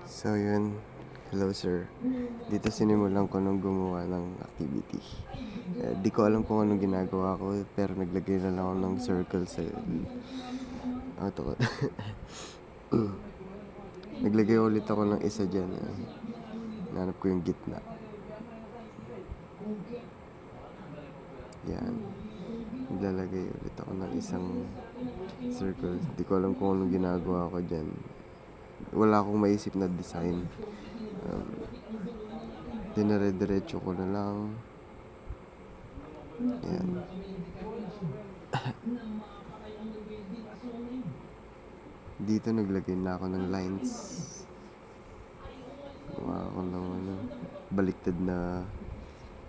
So yun, hello sir. Dito sinimulan ko nung gumawa ng activity. Di ko alam kung anong ginagawa ko, pero naglagay na lang ako ng circle sa auto ko. Naglagay ulit ako ng isa dyan. Nanap ko yung gitna. Yan. Naglalagay ulit ako ng isang circle. Di ko alam kung anong ginagawa ko dyan. Wala akong maisip na design. Dinare-diretso ko na lang. Yan. Dito naglagay na ako ng lines. Gumawa ako ng baliktad na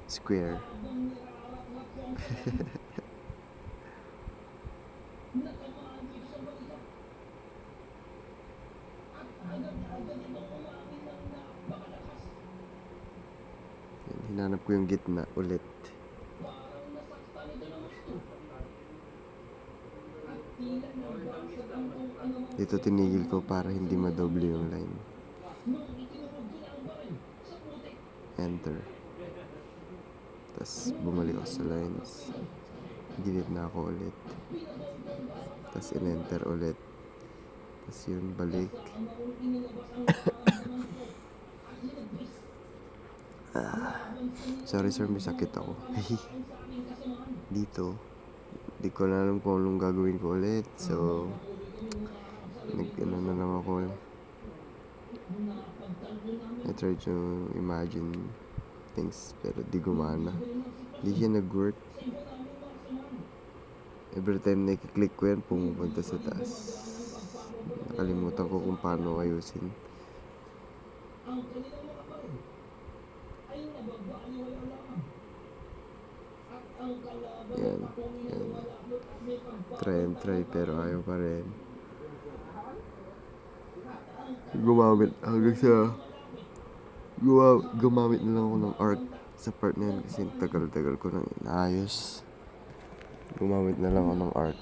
square. Hinanap ko yung gitna ulit. Dito tinigil ko para hindi madoble yung line. Enter. Tapos bumalik ako sa lines. Ginit na ako ulit. Tapos in-enter ulit. Tapos yun, balik. Sorry sir, may sakit ako. Dito. Di ko na alam kung anong gagawin ko ulit. So, nag-ano na lang ako. I tried to imagine things, pero di gumana. Di siya nag-work. Every time nakiklik ko yan, pumupunta sa taas. Nakalimutan ko kung paano ayusin. Yan. Try and try, pero ayaw pa rin. Gumamit hanggang sa gumamit na lang ako ng arc sa part na yan kasi tagal-tagal ko nang inaayos. Gumamit na lang ako ng arc.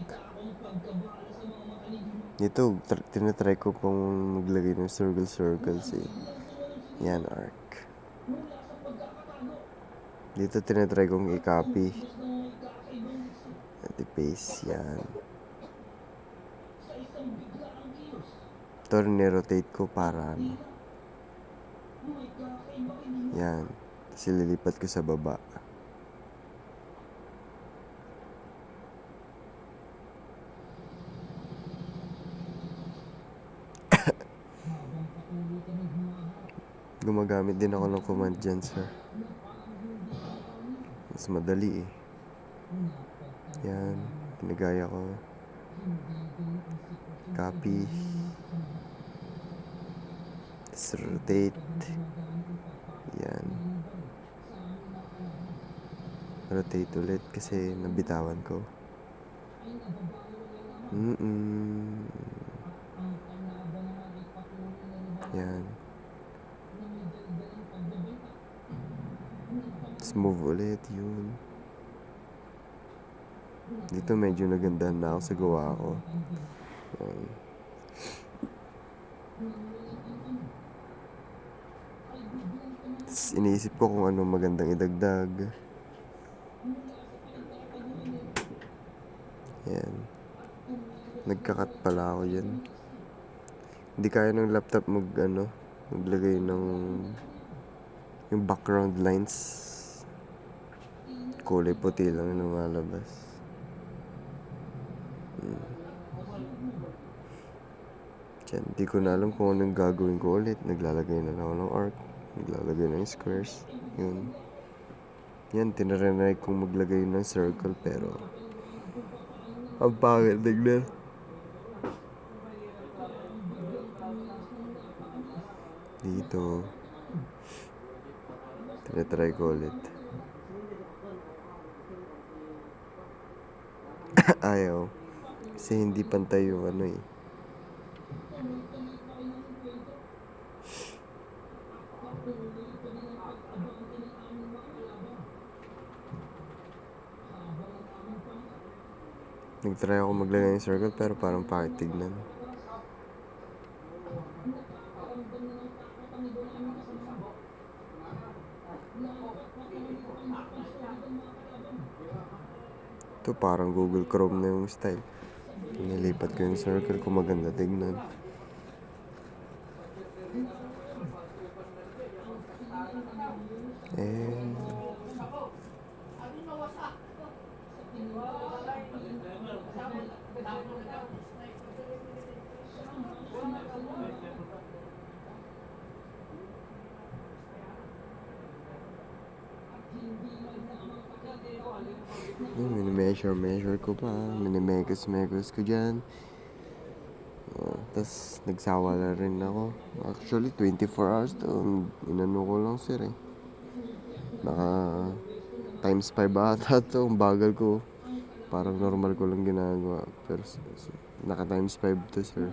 Dito, tinatry ko pong maglagay ng circles eh. Yan, arc. Dito tinatry kong i-copy at i-paste. Yan. Ito ni-rotate ko para yan. Tapos ililipat ko sa baba. Gumagamit din ako ng command dyan, sir. Mas madali eh. Yan. Pinagaya ko. Copy. Tapos rotate. Yan. Rotate ulit kasi nabitawan ko. Yan. Tapos move ulit, yun. Dito medyo nagandahan na ako sa gawa ko. Tapos iniisip ko kung ano magandang idagdag. Yan. Nagkakat pala ako dyan. Hindi kaya ng laptop maglagay ng yung background lines. Kulay puti lang yung lumalabas. Diyan, di ko na alam kung anong gagawin ko ulit. Naglalagay na lang ako ng arc. Naglalagay ng squares. Yun. Yan, tinaranay kong maglagay ng circle pero ang pangit tignan. Dito. Tinatry ko ulit. Ayaw. Kasi hindi pantay yung eh. Nagtry ako maglagay ng circle pero parang pangit tignan. Ito parang Google Chrome na yung style. Nilipat ko yung circle kung maganda tignan. Mini-measure ko pa. Mini-megas ko dyan. Tapos nagsawa na rin ako. Actually 24 hours to. Inano ko lang sir eh. Naka times 5 ata to. Ang bagal ko. Parang normal ko lang ginagawa. Pero naka times 5 to sir.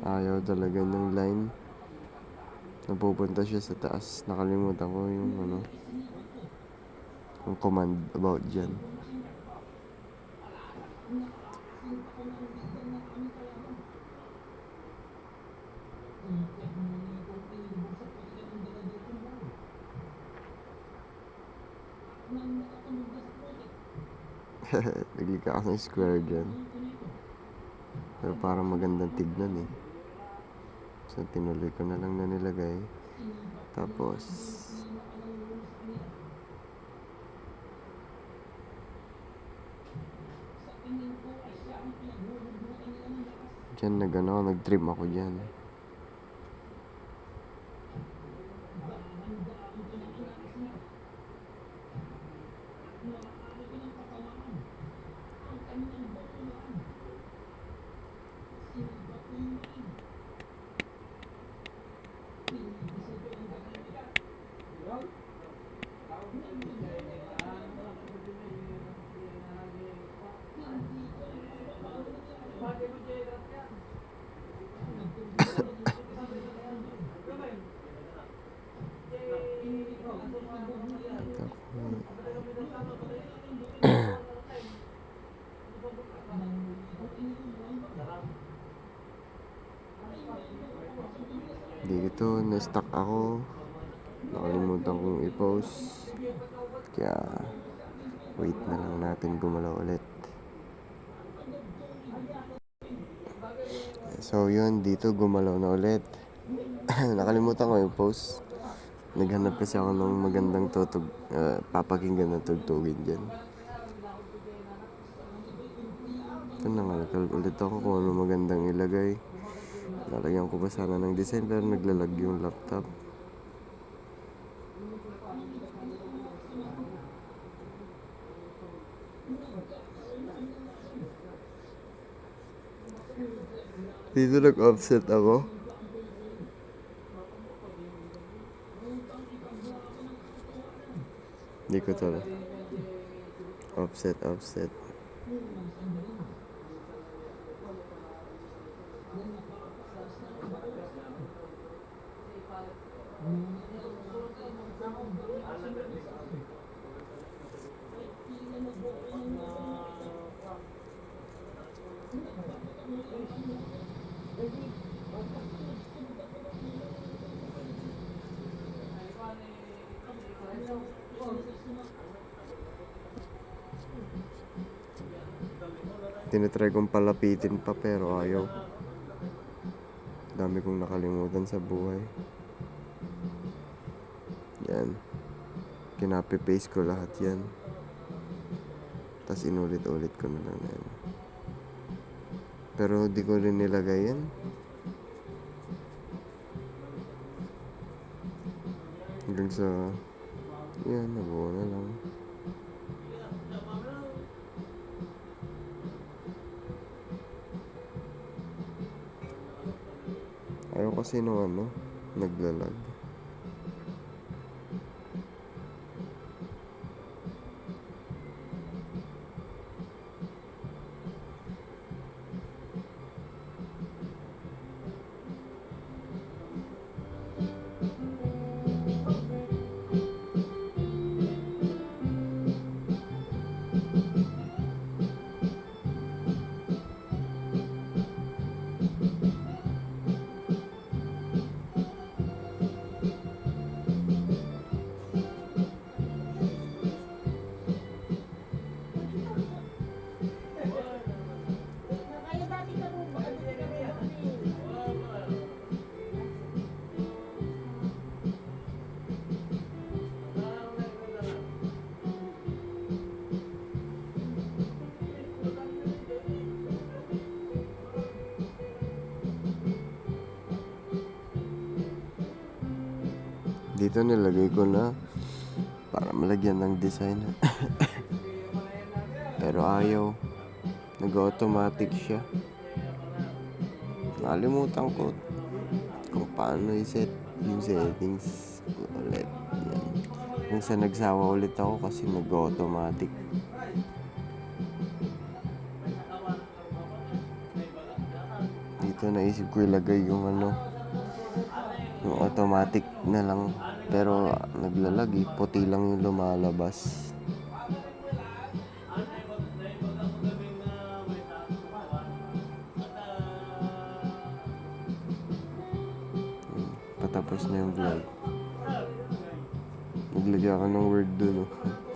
Ayaw talaga ng line. Napupunta siya sa taas. Nakalimutan ko yung yung command about dyan. Naglikha ako ng square dyan. Pero parang magandang tignan eh. So tinuloy ko na lang na nilagay. Tapos dyan nag-trim ako dyan. Dito na-stuck ako. Nakalimutan kong i-post. Kaya wait na lang natin gumalaw ulit. So yun, dito gumalaw na ulit. Nakalimutan ko yung post. Naghanap kasi ako ng magandang papakinggan na tugtugin dyan. Ito na nga, ulit ako kung ano magandang ilagay. Lalagyan ko pa sana ng design pero naglalag yung laptop. Dito nag-offset ako. Hindi ko to. Offset. Tinatry kong palapitin pa pero ayaw. Dami kong nakalimutan sa buhay. Yan. Kinapi-paste ko lahat yan. Tapos inulit-ulit ko na lang yan. Pero di ko rin nilagay yan. Hanggang sa yan, nabuo na lang. Ayaw kasi nung naglalag. Dito nilagay ko na para malagyan ng design. Pero ayaw. Nag-automatic siya. Nakalimutan ko kung paano i-set yung settings ulit. Yan. Kung sa nagsawa ulit ako kasi nag-automatic. Dito naisip ko ilagay yung yung automatic na lang. Pero naglalagi, puti lang yung lumalabas. Patapos na yung vlog. Naglagay ako ng word dun.